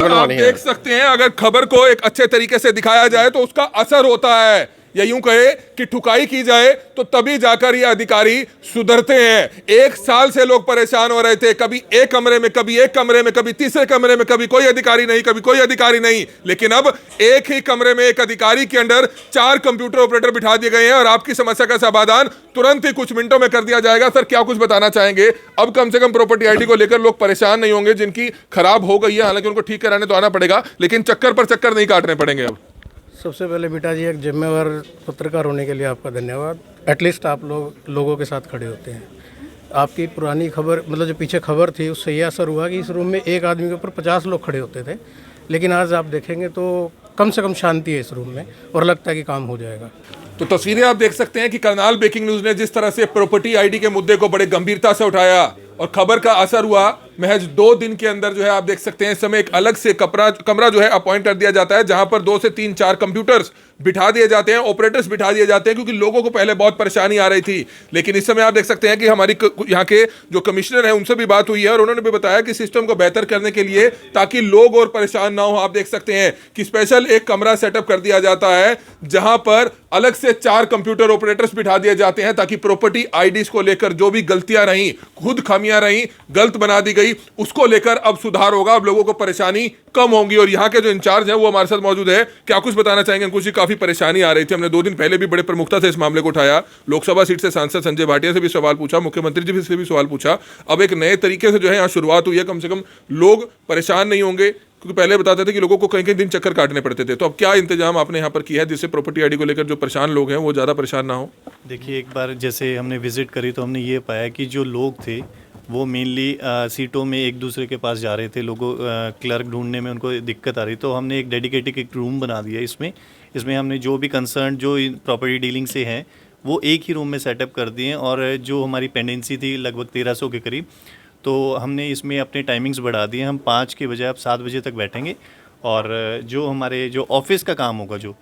बनवानी है। देख सकते हैं अगर खबर को एक अच्छे तरीके से दिखाया जाए तो उसका असर होता है, या यूं कहे कि ठुकाई की जाए तो तभी जाकर ये अधिकारी सुधरते हैं। 1 साल से लोग परेशान हो रहे थे, कभी एक कमरे में, कभी एक कमरे में, कभी तीसरे कमरे में, कभी कोई अधिकारी नहीं, कभी कोई अधिकारी नहीं। लेकिन अब एक ही कमरे में एक अधिकारी के अंदर 4 कंप्यूटर ऑपरेटर बिठा दिए गए हैं और आपकी समस्या का समाधान तुरंत ही कुछ मिनटों में कर दिया जाएगा। सर क्या कुछ बताना चाहेंगे? अब कम से कम प्रॉपर्टी आईडी को लेकर लोग परेशान नहीं होंगे, जिनकी खराब हो गई है, हालांकि उनको ठीक कराने तो आना पड़ेगा, लेकिन चक्कर पर चक्कर नहीं काटने पड़ेंगे अब। सबसे पहले बेटा जी, एक जिम्मेवार पत्रकार होने के लिए आपका धन्यवाद। एटलीस्ट आप लोगों के साथ खड़े होते हैं। आपकी पुरानी खबर, मतलब जो पीछे खबर थी, उससे ये असर हुआ कि इस रूम में एक आदमी के ऊपर 50 लोग खड़े होते थे, लेकिन आज आप देखेंगे तो कम से कम शांति है इस रूम में और लगता है कि काम हो जाएगा। तो तस्वीरें आप देख सकते हैं कि करनाल ब्रेकिंग न्यूज ने जिस तरह से प्रॉपर्टी आईडी के मुद्दे को बड़े गंभीरता से उठाया और खबर का असर हुआ। महज 2 दिन के अंदर जो है आप देख सकते हैं इस समय एक अलग से कमरा जो है अपॉइंट कर दिया जाता है, जहां पर 2 से 3 4 कंप्यूटर्स बिठा दिए जाते हैं, ऑपरेटर्स बिठा दिए जाते हैं, क्योंकि लोगों को पहले बहुत परेशानी आ रही थी। लेकिन इस समय आप देख सकते हैं कि हमारी यहाँ के जो कमिश्नर हैं उनसे भी बात हुई है और उन्होंने भी बताया कि सिस्टम को बेहतर करने के लिए, ताकि लोग और परेशान ना हो, आप देख सकते हैं कि स्पेशल एक कमरा सेटअप कर दिया जाता है जहां पर अलग से 4 कंप्यूटर ऑपरेटर्स बिठा दिए जाते हैं, ताकि प्रॉपर्टी आईडीज को लेकर जो भी गलतियां रहीं, खुद खामियां रहीं, गलत बना दी गई, उसको लेकर अब सुधार होगा, अब लोगों को परेशानी कम होंगी। और यहाँ के जो इंचार्ज हैं वो हमारे साथ मौजूद है। क्या कुछ बताना चाहेंगे? अंकुश जी, काफी परेशानी आ रही थी, हमने 2 दिन पहले भी बड़े प्रमुखता से इस मामले को उठाया, लोकसभा सीट से सांसद संजय भाटिया से भी सवाल पूछा, मुख्यमंत्री जी से भी सवाल पूछा। अब एक नए तरीके से जो है यहाँ शुरुआत हुई है, कम से कम लोग परेशान नहीं होंगे, क्योंकि पहले बताते थे कि लोगों को कहीं कहीं दिन चक्कर काटने पड़ते थे। तो अब क्या इंतजाम आपने यहाँ पर किया है जिससे प्रॉपर्टी आईडी को लेकर जो परेशान लोग हैं वो ज़्यादा परेशान ना हो? देखिए, एक बार जैसे हमने विज़िट करी तो हमने ये पाया कि जो लोग थे वो मेनली सीटों में एक दूसरे के पास जा रहे थे, लोगों क्लर्क ढूंढने में उनको दिक्कत आ रही। तो हमने एक डेडिकेटेड एक रूम बना दिया इसमें हमने जो भी कंसर्न जो प्रॉपर्टी डीलिंग से हैं वो एक ही रूम में सेटअप कर दिए। और जो हमारी पेंडेंसी थी लगभग 1300 के करीब, तो हमने इसमें अपने टाइमिंग्स बढ़ा दिए। हम 5 के बजाय अब 7 बजे तक बैठेंगे और जो हमारे जो ऑफिस का काम होगा जो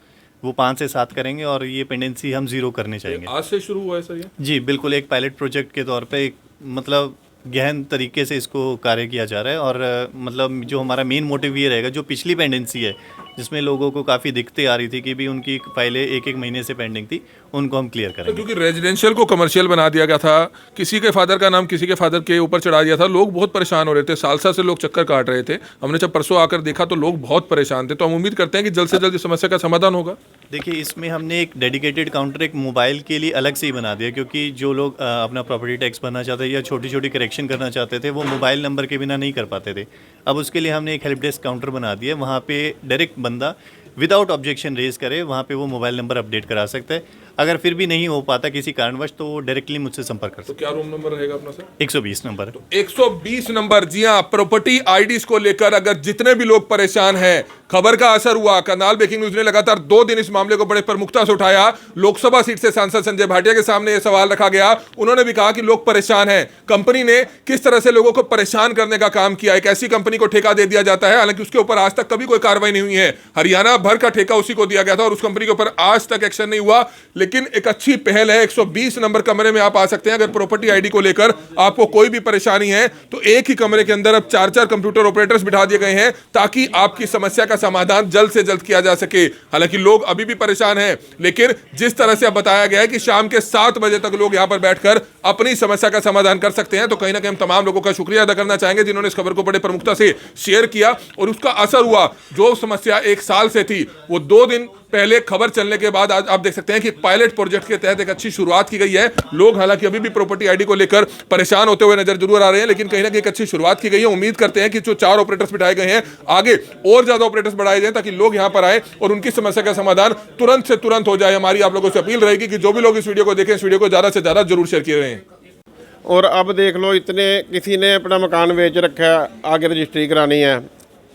वो 5 से 7 करेंगे और ये पेंडेंसी हम 0 करने चाहेंगे। आज से शुरू हुआ है सर ये? जी बिल्कुल, एक पायलट प्रोजेक्ट के तौर पे एक मतलब गहन तरीके से इसको कार्य किया जा रहा है। और मतलब जो हमारा मेन मोटिव ये रहेगा, जो पिछली पेंडेंसी है जिसमें लोगों को काफ़ी दिक्कतें आ रही थी कि भी उनकी फाइलें 1-1 महीने से पेंडिंग थी, उनको हम क्लियर करेंगे। क्योंकि रेजिडेंशियल को कमर्शियल बना दिया गया था, किसी के फादर का नाम किसी के फादर के ऊपर चढ़ा दिया था, लोग बहुत परेशान हो रहे थे, साल से लोग चक्कर काट रहे थे। हमने जब परसों आकर देखा तो लोग बहुत परेशान थे। तो हम उम्मीद करते हैं कि जल्द से जल्द इस समस्या का समाधान होगा। देखिए, इसमें हमने एक डेडिकेटेड काउंटर एक मोबाइल के लिए अलग से ही बना दिया, क्योंकि जो लोग अपना प्रॉपर्टी टैक्स भरना चाहते थे या छोटी छोटी करेक्शन करना चाहते थे वो मोबाइल नंबर के बिना नहीं कर पाते थे। अब उसके लिए हमने एक हेल्प डेस्क काउंटर बना दिया, वहाँ पे डायरेक्ट बंदा विदाउट ऑब्जेक्शन रेज करे, वहाँ पे वो मोबाइल नंबर अपडेट करा सकता है। अगर फिर भी नहीं हो पाता किसी कारणवश तो वो डायरेक्टली मुझसे संपर्क कर सकते। तो क्या रूम नंबर रहेगा अपना सर? 120 नंबर। तो 120 नंबर, जी हाँ, प्रॉपर्टी आईडीज को लेकर अगर जितने भी लोग परेशान हैं, खबर का असर हुआ। करनाल ब्रेकिंग न्यूज ने लगातार 2 दिन इस मामले को बड़े प्रमुखता से उठाया। लोकसभा सीट से सांसद संजय भाटिया के सामने यह सवाल रखा गया, उन्होंने भी कहा कि लोग परेशान हैं। कंपनी ने किस तरह से लोगों को परेशान करने का काम किया, एक ऐसी कंपनी को ठेका दे दिया जाता है, हालांकि उसके ऊपर आज तक कभी कोई कार्रवाई नहीं हुई है। हरियाणा भर का ठेका उसी को दिया गया था और उस कंपनी के ऊपर आज तक एक्शन नहीं हुआ। लेकिन एक अच्छी पहल है, 120 नंबर कमरे में आप आ सकते हैं। अगर प्रॉपर्टी आईडी को लेकर आपको कोई भी परेशानी है तो एक ही कमरे के अंदर अब 4-4 कंप्यूटर ऑपरेटर्स बिठा दिए गए हैं, ताकि आपकी समस्या का समाधान जल्द से जल्द किया जा सके। हालांकि लोग अभी भी परेशान हैं, लेकिन जिस तरह से अब बताया गया है कि शाम के 7 बजे तक लोग यहां पर बैठकर अपनी समस्या का समाधान कर सकते हैं, तो कहीं ना कहीं हम तमाम लोगों का शुक्रिया अदा करना चाहेंगे जिन्होंने इस खबर को बड़े प्रमुखता से शेयर किया और उसका असर हुआ। जो समस्या 1 साल से थी वो 2 दिन पहले खबर चलने के बाद आज आप देख सकते हैं कि पायलट प्रोजेक्ट के तहत एक अच्छी शुरुआत की गई है। लोग हालांकि अभी भी प्रॉपर्टी आईडी को लेकर परेशान होते हुए नजर जरूर आ रहे हैं, लेकिन कहीं ना कहीं एक अच्छी शुरुआत की गई है। उम्मीद करते हैं कि जो 4 ऑपरेटर्स बिठाए गए हैं आगे और ज्यादा ऑपरेटर्स बढ़ाए जाएं, ताकि लोग यहां पर आए और उनकी समस्या का समाधान तुरंत से तुरंत हो जाए। हमारी आप लोगों से अपील रहेगी कि जो भी लोग इस वीडियो को देखें, इस वीडियो को ज्यादा से ज्यादा जरूर शेयर किए रहें। और अब देख लो, इतने किसी ने अपना मकान बेच रखा है, आगे रजिस्ट्री करानी है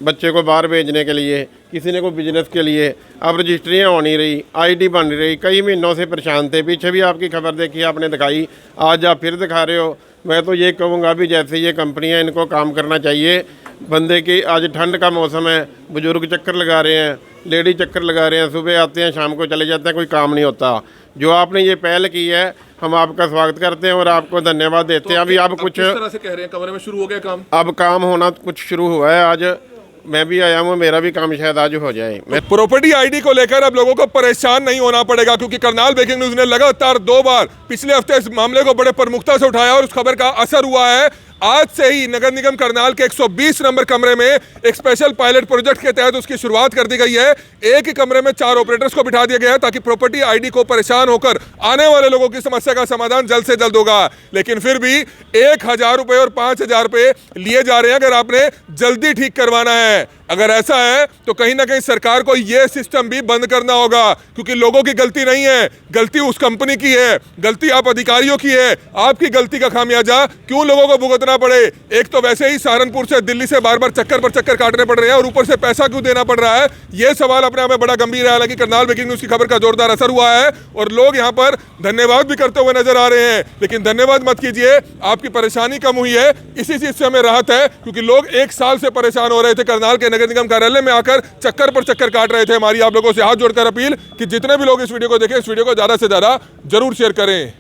बच्चे को बाहर भेजने के लिए, किसी ने कोई बिजनेस के लिए, अब रजिस्ट्रियाँ हो नहीं रही, आईडी बन नहीं रही। कई महीनों से परेशान थे। पीछे भी आपकी खबर देखी, आपने दिखाई, आज आप फिर दिखा रहे हो। मैं तो ये कहूँगा भी जैसे ये कंपनियाँ, इनको काम करना चाहिए। बंदे की आज ठंड का मौसम है, बुजुर्ग चक्कर लगा रहे हैं, लेडी चक्कर लगा रहे हैं, सुबह आते हैं शाम को चले जाते हैं, कोई काम नहीं होता। जो आपने ये पहल की है, हम आपका स्वागत करते हैं और आपको धन्यवाद देते हैं। अभी आप कुछ किस तरह से कह रहे हैं, कमरे में शुरू हो गया काम? अब काम होना कुछ शुरू हुआ है आज। मैं भी आया हूँ, मेरा भी काम शायद आज हो जाए। मैं प्रॉपर्टी आईडी को लेकर अब लोगों को परेशान नहीं होना पड़ेगा, क्योंकि करनाल ब्रेकिंग न्यूज ने लगातार 2 बार पिछले हफ्ते इस मामले को बड़े प्रमुखता से उठाया और उस खबर का असर हुआ है। आज से ही नगर निगम करनाल के 120 नंबर कमरे में एक स्पेशल पायलट प्रोजेक्ट के तहत उसकी शुरुआत कर दी गई है। एक ही कमरे में 4 ऑपरेटर्स को बिठा दिया गया है ताकि प्रॉपर्टी आईडी को परेशान होकर आने वाले लोगों की समस्या का समाधान जल्द से जल्द होगा। लेकिन फिर भी 1000 रुपए और 5000 रुपए लिए जा रहे हैं अगर आपने जल्दी ठीक करवाना है। अगर ऐसा है तो कहीं ना कहीं सरकार को यह सिस्टम भी बंद करना होगा, क्योंकि लोगों की गलती नहीं है, गलती उस कंपनी की है, गलती आप अधिकारियों की है। आपकी गलती का खामियाजा क्यों लोगों को भुगतना पड़े? एक तो वैसे ही सहारनपुर से दिल्ली से बार बार चक्कर पर चक्कर काटने पड़ रहे हैं और ऊपर से पैसा क्यों देना पड़ रहा है? यह सवाल अपने आप में बड़ा गंभीर है। हालांकि करनाल ब्रेकिंग न्यूज की खबर का जोरदार असर हुआ है और लोग यहां पर धन्यवाद भी करते हुए नजर आ रहे हैं। लेकिन धन्यवाद मत कीजिए, आपकी परेशानी कम हुई है, इसी चीज से हमें राहत है, क्योंकि लोग 1 साल से परेशान हो रहे थे। करनाल के नगर निगम कार्यालय में आकर चक्कर पर चक्कर काट रहे थे। हमारी आप लोगों से हाथ जोड़कर अपील कि जितने भी लोग इस वीडियो को देखें, इस वीडियो को ज्यादा से ज्यादा जरूर शेयर करें।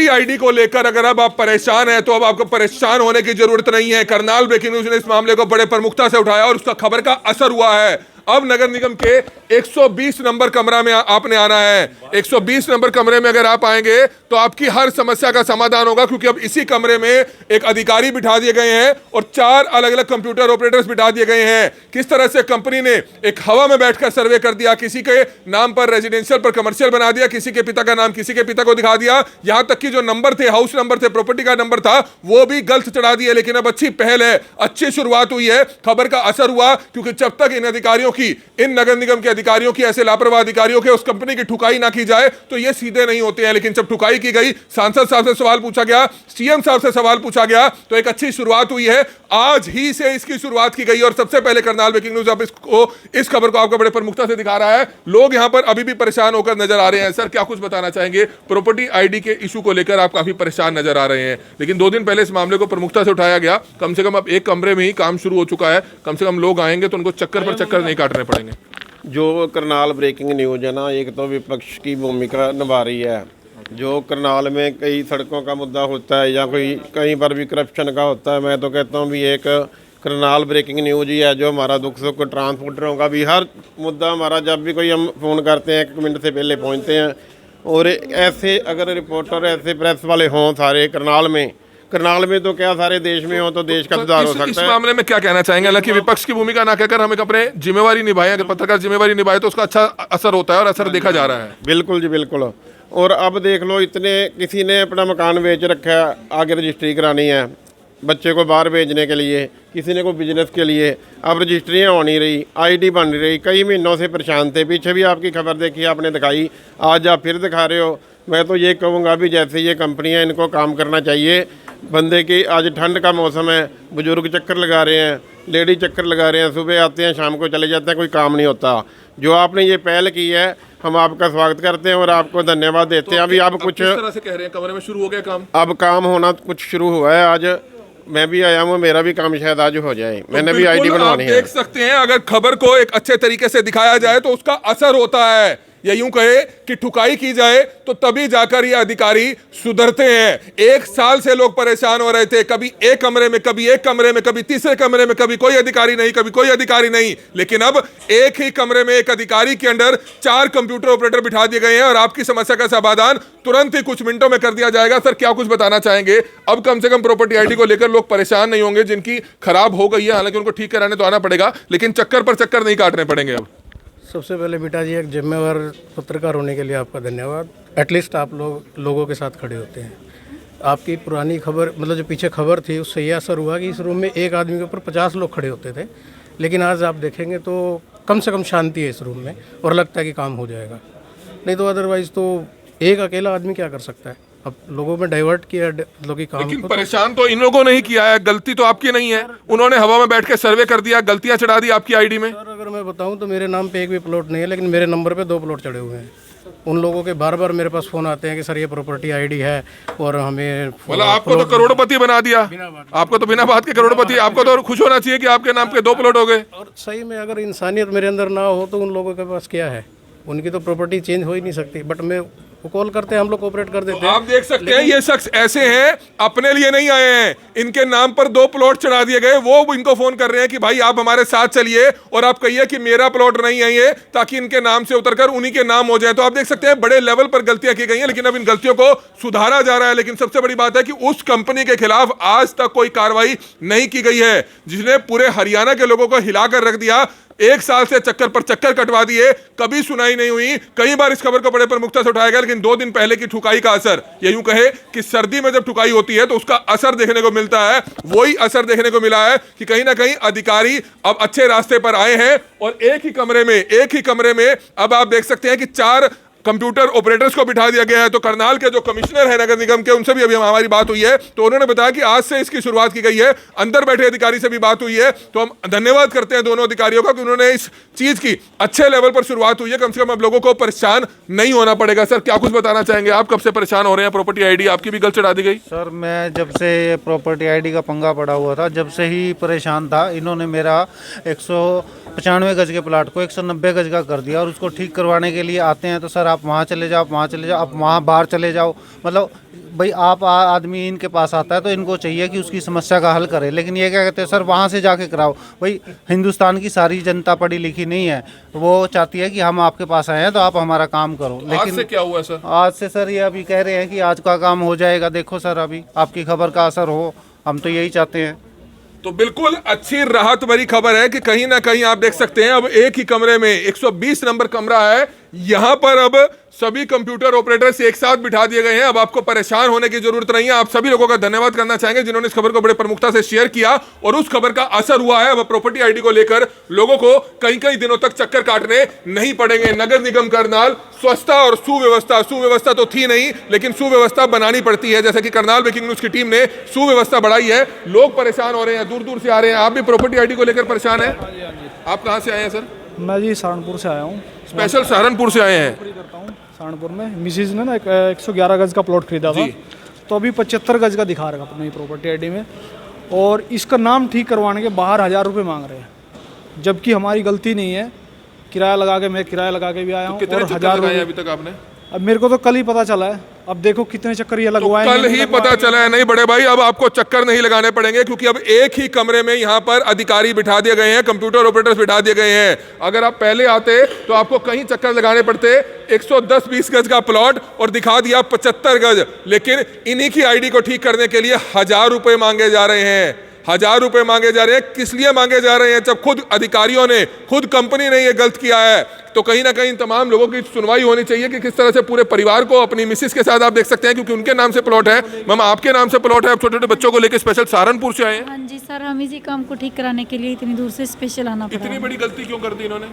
आईडी को लेकर अगर अब आप परेशान हैं तो अब आपको परेशान होने की जरूरत नहीं है। करनाल ब्रेकिंग न्यूज ने इस मामले को बड़े प्रमुखता से उठाया और उसका खबर का असर हुआ है। अब नगर निगम के 120 नंबर कमरा में आपने आना है। 120 नंबर कमरे में अगर आप आएंगे तो आपकी हर समस्या का समाधान होगा, क्योंकि अब इसी कमरे में एक अधिकारी बिठा दिए गए हैं और 4 अलग अलग कंप्यूटर ऑपरेटर्स बिठा दिए गए हैं। किस तरह से कंपनी ने एक हवा में बैठकर सर्वे कर दिया, किसी के नाम पर रेजिडेंशियल पर कमर्शियल बना दिया, किसी के पिता का नाम किसी के पिता को दिखा दिया, यहां तक कि जो नंबर थे, हाउस नंबर थे, प्रॉपर्टी का नंबर था, वो भी गलत चढ़ा दिए। लेकिन अब अच्छी पहल है, अच्छी शुरुआत हुई है, खबर का असर हुआ, क्योंकि जब तक इन अधिकारियों की, इन नगर निगम के अधिकारियों की, ऐसे लापरवाह अधिकारियों के उस कंपनी की ठुकाई ना की जाए तो ये सीधे नहीं होते हैं। लेकिन जब ठुकाई की गई, सांसद साहब से सवाल पूछा गया, सीएम साहब से सवाल पूछा गया, तो एक अच्छी शुरुआत हुई है। आज ही से इसकी शुरुआत की गई और सबसे पहले करनाल ब्रेकिंग न्यूज अब इस खबर को आपको बड़े प्रमुखता से दिखा रहा है। लोग यहां पर अभी भी परेशान होकर नजर आ रहे हैं। सर, क्या कुछ बताना चाहेंगे? प्रॉपर्टी आईडी के इशू को लेकर आप काफी परेशान नजर आ रहे हैं, लेकिन 2 दिन पहले इस मामले को प्रमुखता से उठाया गया। कम से कम अब एक कमरे में ही काम शुरू हो चुका है। कम से कम लोग आएंगे तो उनको चक्कर पर चक्कर नहीं काटने पड़ेंगे। जो करनाल ब्रेकिंग न्यूज है ना, एक तो विपक्ष की भूमिका निभा रही है। जो करनाल में कई सड़कों का मुद्दा होता है या कोई कहीं पर भी करप्शन का होता है, मैं तो कहता हूँ भी एक करनाल ब्रेकिंग न्यूज ही है जो हमारा दुख सुख ट्रांसपोर्टरों का भी हर मुद्दा हमारा, जब भी कोई हम फ़ोन करते हैं 1 मिनट से पहले पहुँचते हैं। और ऐसे अगर रिपोर्टर, ऐसे प्रेस वाले हों सारे करनाल में तो क्या सारे देश में हो तो देश का सुधार हो सकता है। इस मामले में क्या कहना चाहेंगे? हालांकि विपक्ष की भूमिका ना कहकर हम एक अपने जिम्मेवारी निभाएं। अगर पत्रकार जिम्मेवारी निभाए तो उसका अच्छा असर होता है और असर देखा जा रहा है। बिल्कुल जी, बिल्कुल। और अब देख लो, इतने किसी ने अपना मकान बेच रखा है, आगे रजिस्ट्री करानी है बच्चे को बाहर भेजने के लिए, किसी ने कोई बिजनेस के लिए, अब रजिस्ट्रियाँ हो नहीं रही, आईडी बन नहीं रही। कई महीनों से परेशान थे। पीछे भी आपकी खबर देखी, आपने दिखाई, आज आप फिर दिखा रहे हो। मैं तो ये कहूँगा भी जैसे ये कंपनियाँ, इनको काम करना चाहिए। बंदे की आज ठंड का मौसम है, बुजुर्ग चक्कर लगा रहे हैं, लेडी चक्कर लगा रहे हैं, सुबह आते हैं शाम को चले जाते हैं, कोई काम नहीं होता। जो आपने ये पहल की है, हम आपका स्वागत करते हैं और आपको धन्यवाद देते हैं। अभी आप कुछ किस तरह से कह रहे हैं, कमरे में शुरू हो गया काम? अब काम होना कुछ शुरू हुआ है। आज मैं भी आया हूँ, मेरा भी काम शायद आज हो जाए। मैंने भी आईडी बनवानी है। देख सकते हैं, अगर खबर को एक अच्छे तरीके से दिखाया जाए तो उसका असर होता है, या यूं कहे कि ठुकाई की जाए तो तभी जाकर ये अधिकारी सुधरते हैं। 1 साल से लोग परेशान हो रहे थे, कभी एक कमरे में, कभी एक कमरे में, कभी तीसरे कमरे में, कभी कोई अधिकारी नहीं, कभी कोई अधिकारी नहीं। लेकिन अब एक ही कमरे में एक अधिकारी के अंडर 4 कंप्यूटर ऑपरेटर बिठा दिए गए हैं और आपकी समस्या का समाधान तुरंत ही कुछ मिनटों में कर दिया जाएगा। सर, क्या कुछ बताना चाहेंगे? अब कम से कम प्रॉपर्टी आईडी को लेकर लोग परेशान नहीं होंगे, जिनकी खराब हो गई है। हालांकि उनको ठीक कराने तो आना पड़ेगा, लेकिन चक्कर पर चक्कर नहीं काटने पड़ेंगे। अब सबसे पहले बेटा जी, एक जिम्मेवार पत्रकार होने के लिए आपका धन्यवाद। एटलीस्ट आप लोगों के साथ खड़े होते हैं। आपकी पुरानी खबर, मतलब जो पीछे खबर थी, उससे ये असर हुआ कि इस रूम में एक आदमी के ऊपर 50 लोग खड़े होते थे। लेकिन आज आप देखेंगे तो कम से कम शांति है इस रूम में और लगता है कि काम हो जाएगा। नहीं तो अदरवाइज़ तो एक अकेला आदमी क्या कर सकता है? अब लोगों में डाइवर्ट किया लोगों की काम लेकिन को। परेशान तो इन लोगों ने ही किया है, गलती तो आपकी नहीं है। उन्होंने हवा में बैठ के सर्वे कर दिया, गलतियां चढ़ा दी आपकी आईडी में। सर, अगर मैं बताऊं तो मेरे नाम पे एक भी प्लॉट नहीं है, लेकिन मेरे नंबर पे 2 प्लॉट चढ़े हुए हैं। उन लोगों के बार बार मेरे पास फ़ोन आते हैं कि सर ये प्रॉपर्टी आईडी है और हमें, मतलब आपको तो करोड़पति बना दिया। आपको तो बिना बात के करोड़पति। आपको तो खुश होना चाहिए कि आपके नाम पे 2 प्लॉट हो गए। और सही में अगर इंसानियत मेरे अंदर ना हो तो उन लोगों के पास क्या है? उनकी तो प्रॉपर्टी चेंज हो ही नहीं सकती। बट मैं वो कॉल करते हैं, हम लोग कोऑपरेट कर देते तो हैं। आप देख सकते हैं ये शख्स ऐसे हैं, अपने लिए नहीं आए हैं, इनके नाम पर 2 प्लॉट चढ़ा दिए गए, वो इनको फोन कर रहे हैं कि भाई आप हमारे साथ चलिए और आप कहिए कि मेरा प्लॉट नहीं है ये, ताकि इनके नाम से उतरकर उन्हीं के नाम हो जाए। तो आप देख सकते हैं बड़े लेवल पर गलतियां की गई हैं, लेकिन अब इन गलतियों को सुधारा जा रहा है। लेकिन सबसे बड़ी बात है कि उस कंपनी के खिलाफ आज तक कोई कार्रवाई नहीं की गई है, जिसने पूरे हरियाणा के लोगों को हिलाकर रख दिया। 1 साल से चक्कर पर चक्कर कटवा दिए, कभी सुनाई नहीं हुई। कई बार इस खबर को बड़े प्रमुखता से उठाया गया, लेकिन 2 दिन पहले की ठुकाई का असर, ये यूं कहे कि सर्दी में जब ठुकाई होती है तो उसका असर देखने को मिलता है। वही असर देखने को मिला है कि कहीं ना कहीं अधिकारी अब अच्छे रास्ते पर आए हैं और एक ही कमरे में अब आप देख सकते हैं कि 4 कंप्यूटर ऑपरेटर्स को बिठा दिया गया है। तो करनाल के जो कमिश्नर है नगर निगम के, उनसे भी अभी हमारी बात हुई है, तो उन्होंने बताया कि आज से इसकी शुरुआत की गई है। अंदर बैठे अधिकारी से भी बात हुई है, तो हम धन्यवाद करते हैं दोनों अधिकारियों का कि उन्होंने इस चीज की अच्छे लेवल पर शुरुआत हुई है। कम से कम अब लोगों को परेशान नहीं होना पड़ेगा। सर, क्या कुछ बताना चाहेंगे आप? कब से परेशान हो रहे हैं? प्रॉपर्टी आईडी आपकी भी गलत चढ़ा दी गई। सर, मैं जब से ये प्रॉपर्टी आईडी का पंगा पड़ा हुआ था, जब से ही परेशान था। इन्होंने मेरा 195 गज के प्लाट को 190 गज का कर दिया और उसको ठीक करवाने के लिए आते हैं तो सर आप वहाँ चले जाओ, आप वहाँ बाहर चले जाओ। मतलब भाई आप आदमी इनके पास आता है तो इनको चाहिए कि उसकी समस्या का हल करे, लेकिन ये क्या कहते हैं सर वहाँ से जाके कराओ। भाई हिंदुस्तान की सारी जनता पढ़ी लिखी नहीं है, वो चाहती है कि हम आपके पास आए हैं तो आप हमारा काम करो। लेकिन आज से क्या हुआ सर? आज से सर ये अभी कह रहे हैं कि आज का काम हो जाएगा। देखो सर, अभी आपकी खबर का असर हो, हम तो यही चाहते हैं। तो बिल्कुल अच्छी राहत भरी खबर है कि कहीं ना कहीं आप देख सकते हैं अब एक ही कमरे में 120 नंबर कमरा है, यहां पर अब सभी कंप्यूटर ऑपरेटर्स एक साथ बिठा दिए गए हैं। अब आपको परेशान होने की जरूरत नहीं है। आप सभी लोगों का धन्यवाद करना चाहेंगे जिन्होंने इस खबर को बड़े प्रमुखता से शेयर किया और उस खबर का असर हुआ है। अब प्रॉपर्टी आईडी को लेकर लोगों को कई दिनों तक चक्कर काटने नहीं पड़ेंगे। नगर निगम करनाल स्वच्छता और सुव्यवस्था तो थी नहीं, लेकिन सुव्यवस्था बनानी पड़ती है। जैसे कि करनाल ब्रेकिंग न्यूज की टीम ने सुव्यवस्था बढ़ाई है। लोग परेशान हो रहे हैं, दूर दूर से आ रहे हैं। आप भी प्रॉपर्टी आईडी को लेकर परेशान है? आप कहाँ से आए हैं सर? मैं जी सहारनपुर से आया हूँ। स्पेशल सहारनपुर से आए हैं? करता हूँ सहारनपुर में। मिसिज ने ना 111 गज का प्लॉट खरीदा था, तो अभी 75 गज का दिखा रखा अपनी प्रॉपर्टी आईडी में, और इसका नाम ठीक करवाने के बाहर 1000 रुपये मांग रहे हैं, जबकि हमारी गलती नहीं है। किराया लगा के, मैं किराया लगा के भी आया हूँ। कितने और चक्कर 1000 लगाए रुपये अभी तक आपने? अब मेरे को तो कल ही पता चला है। अब देखो कितने चक्कर ये लगवाए। कल ही पता चला है? नहीं बड़े भाई, अब आपको चक्कर नहीं लगाने पड़ेंगे, क्योंकि अब एक ही कमरे में यहाँ पर अधिकारी बिठा दिए गए हैं, कंप्यूटर ऑपरेटर्स बिठा दिए गए हैं। अगर आप पहले आते तो आपको कहीं चक्कर लगाने पड़ते। 110-20 गज का प्लॉट और दिखा दिया 75 गज, लेकिन इन्हीं की आईडी को ठीक करने के लिए 1000 रुपये मांगे जा रहे हैं। 1000 रुपये मांगे जा रहे हैं। किस लिए मांगे जा रहे हैं? जब खुद अधिकारियों ने, खुद कंपनी ने ये गलत किया है, तो कहीं ना कहीं तमाम लोगों की सुनवाई होनी चाहिए कि किस तरह से पूरे परिवार को, अपनी मिसेस के साथ आप देख सकते हैं, क्योंकि उनके नाम से प्लॉट है। मैम, आपके नाम से प्लॉट है, आप छोटे छोटे बच्चों को लेकर स्पेशल सहारनपुर से आए हैं? हाँ जी सर, हम इसी काम को ठीक कराने के लिए इतनी दूर से स्पेशल आना पड़ा। इतनी बड़ी गलती क्यों कर दी इन्होंने?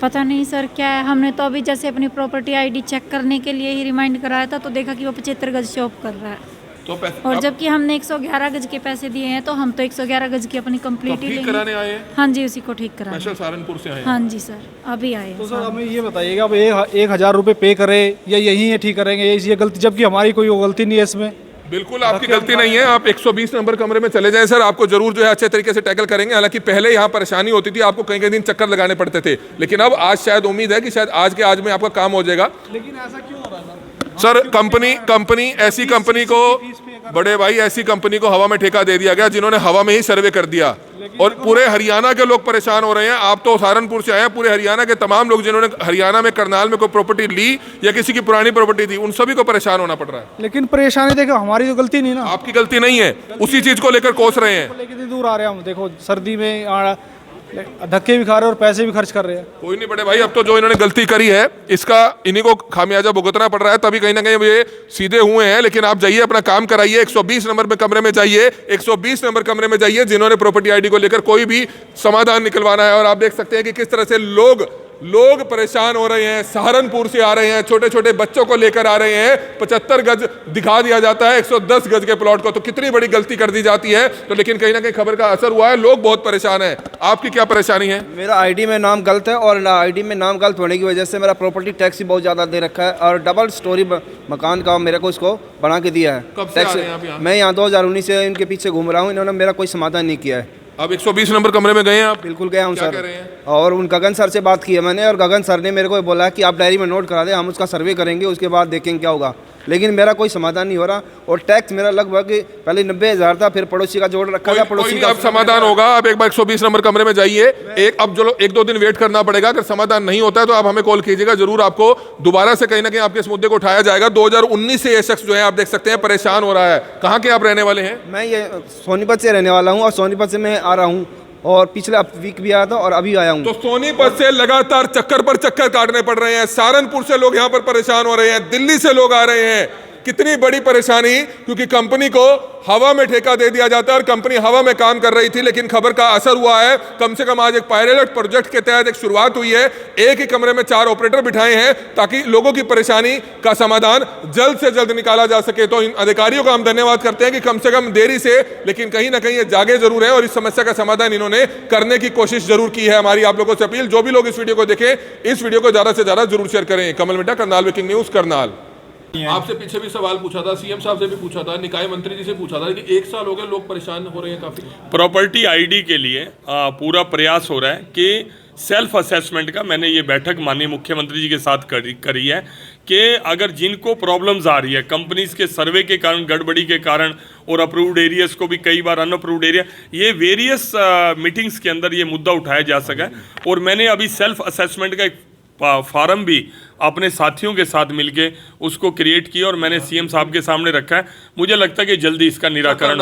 पता नहीं सर क्या है। हमने तो अभी जैसे अपनी प्रॉपर्टी आईडी चेक करने के लिए ही रिमाइंड कराया था, तो देखा कि वो 75 गज शॉप कर रहा है, तो और जबकि हमने 111 गज के पैसे दिए हैं, तो हम तो 111 गज की अपनी कंप्लीट ही ठीक कराने लेंगे। आए हैं? हाँ जी, उसी को ठीक कराने। स्पेशल सहारनपुर से आए हैं? हाँ जी सर, अभी आए हैं। तो सर हमें ये बताइएगा, अब 1000 रुपये पे करे या यही है ठीक करेंगे, ये गलती, जबकि हमारी कोई वो गलती नहीं है इसमें। बिल्कुल आपकी गलती नहीं है। आप 120 नंबर कमरे में चले जाएं सर, आपको जरूर जो है अच्छे तरीके से टैकल करेंगे। हालांकि पहले यहाँ परेशानी होती थी, आपको कई दिन चक्कर लगाने पड़ते थे, लेकिन अब आज शायद उम्मीद है कि शायद आज के आज में आपका काम हो जाएगा। लेकिन ऐसा क्यों हो रहा है सर? कंपनी ऐसी कंपनी को, बड़े भाई, ऐसी कंपनी को हवा में ठेका दे दिया गया जिन्होंने हवा में ही सर्वे कर दिया, और पूरे हरियाणा के लोग परेशान हो रहे हैं। आप तो सहारनपुर से आए हैं, पूरे हरियाणा के तमाम लोग जिन्होंने हरियाणा में करनाल में कोई प्रॉपर्टी ली या किसी की पुरानी प्रॉपर्टी थी, उन सभी को परेशान होना पड़ रहा है। लेकिन परेशानी देखो, हमारी तो गलती नहीं ना। आपकी गलती नहीं है, उसी चीज को लेकर कोस रहे हैं। कितनी दूर आ रहे हैं हम, देखो सर्दी में धक्के भी खा रहे हैं और पैसे भी खर्च कर रहे हैं। कोई नहीं बड़े भाई, अब तो जो इन्होंने गलती करी है इसका इन्हीं को खामियाजा भुगतना पड़ रहा है, तभी कहीं ना कहीं ये सीधे हुए हैं। लेकिन आप जाइए, अपना काम कराइए, 120 नंबर में कमरे में जाइए, 120 नंबर कमरे में जाइए, जिन्होंने प्रॉपर्टी आईडी को लेकर कोई भी समाधान निकलवाना है। और आप देख सकते हैं कि किस तरह से लोग परेशान हो रहे हैं। सहारनपुर से आ रहे हैं, छोटे छोटे बच्चों को लेकर आ रहे हैं। 75 गज दिखा दिया जाता है 110 गज के प्लॉट को, तो कितनी बड़ी गलती कर दी जाती है। तो लेकिन कहीं ना कहीं खबर का असर हुआ है, लोग बहुत परेशान हैं। आपकी क्या परेशानी है? मेरा आईडी में नाम गलत है, और आईडी में नाम गलत होने की वजह से मेरा प्रॉपर्टी टैक्स ही बहुत ज़्यादा दे रखा है, और डबल स्टोरी मकान का मेरे को इसको बना के दिया है। कब से आ रहे हैं आप यहाँ? मैं यहाँ 2019 से इनके पीछे घूम रहा हूँ, इन्होंने मेरा कोई समाधान नहीं किया है। अब 120 नंबर कमरे में गए हैं आप? बिल्कुल गया हूँ क्या सर। कह रहे हैं? और उन गगन सर से बात की है मैंने, और गगन सर ने मेरे को बोला कि आप डायरी में नोट करा दें, हम उसका सर्वे करेंगे, उसके बाद देखेंगे क्या होगा। लेकिन मेरा कोई समाधान नहीं हो रहा, और टैक्स मेरा लगभग पहले 90,000 था, फिर पड़ोसी का जोड़ रखा था, कोई पड़ोसी नहीं, का अब समाधान होगा। अब एक बार 120 नंबर कमरे में जाइए। अब जो 1-2 दिन वेट करना पड़ेगा। अगर समाधान नहीं होता है तो आप हमें कॉल कीजिएगा, जरूर आपको दोबारा से कहीं ना कहीं आपके इस मुद्दे को उठाया जाएगा। 2019 से ये शख्स जो है आप देख सकते हैं परेशान हो रहा है। कहाँ के आप रहने वाले हैं? मैं ये सोनीपत से रहने वाला हूँ, और सोनीपत से मैं आ रहा हूँ, और पिछले वीक भी आया था और अभी आया हूँ। तो सोनीपत से लगातार चक्कर पर चक्कर काटने पड़ रहे हैं। सहारनपुर से लोग यहाँ पर परेशान हो रहे हैं, दिल्ली से लोग आ रहे हैं। कितनी बड़ी परेशानी, क्योंकि कंपनी को हवा में ठेका दे दिया जाता है और कंपनी हवा में काम कर रही थी, लेकिन खबर का असर हुआ है। कम से कम आज एक पायलट प्रोजेक्ट के तहत एक शुरुआत हुई है। एक ही कमरे में 4 ऑपरेटर बिठाए हैं ताकि लोगों की परेशानी का समाधान जल्द से जल्द निकाला जा सके। तो इन अधिकारियों का हम धन्यवाद करते हैं कि कम से कम देरी से, लेकिन कहीं ना कहीं ये जागे जरूर हैं और इस समस्या का समाधान इन्होंने करने की कोशिश जरूर की है। हमारी आप लोगों से अपील, जो भी लोग इस वीडियो को देखें, इस वीडियो को ज्यादा से ज्यादा जरूर शेयर करें। कमल मिट्टा, करनाल ब्रेकिंग न्यूज, करनाल। आपसे पीछे भी सवाल पूछा था, सीएम साहब से भी पूछा था, निकाय मंत्री जी से पूछा था कि 1 साल हो गए, लोग परेशान हो रहे हैं काफी। प्रॉपर्टी आईडी के लिए पूरा प्रयास हो रहा है कि सेल्फ असेसमेंट का, मैंने ये बैठक माननीय मुख्यमंत्री जी के साथ करी है कि अगर जिनको प्रॉब्लम्स आ रही है कंपनीज के सर्वे के कारण, गड़बड़ी के कारण, और अप्रूव्ड एरियाज को भी कई बार अनअप्रूव्ड एरिया, ये वेरियस मीटिंग्स के अंदर ये मुद्दा उठाया जा सका है। और मैंने अभी सेल्फ असेसमेंट का एक फार्म भी अपने साथियों के साथ मिलके उसको क्रिएट किया और मैंने सीएम साहब के सामने रखा है। मुझे लगता है कि जल्दी इसका निराकरण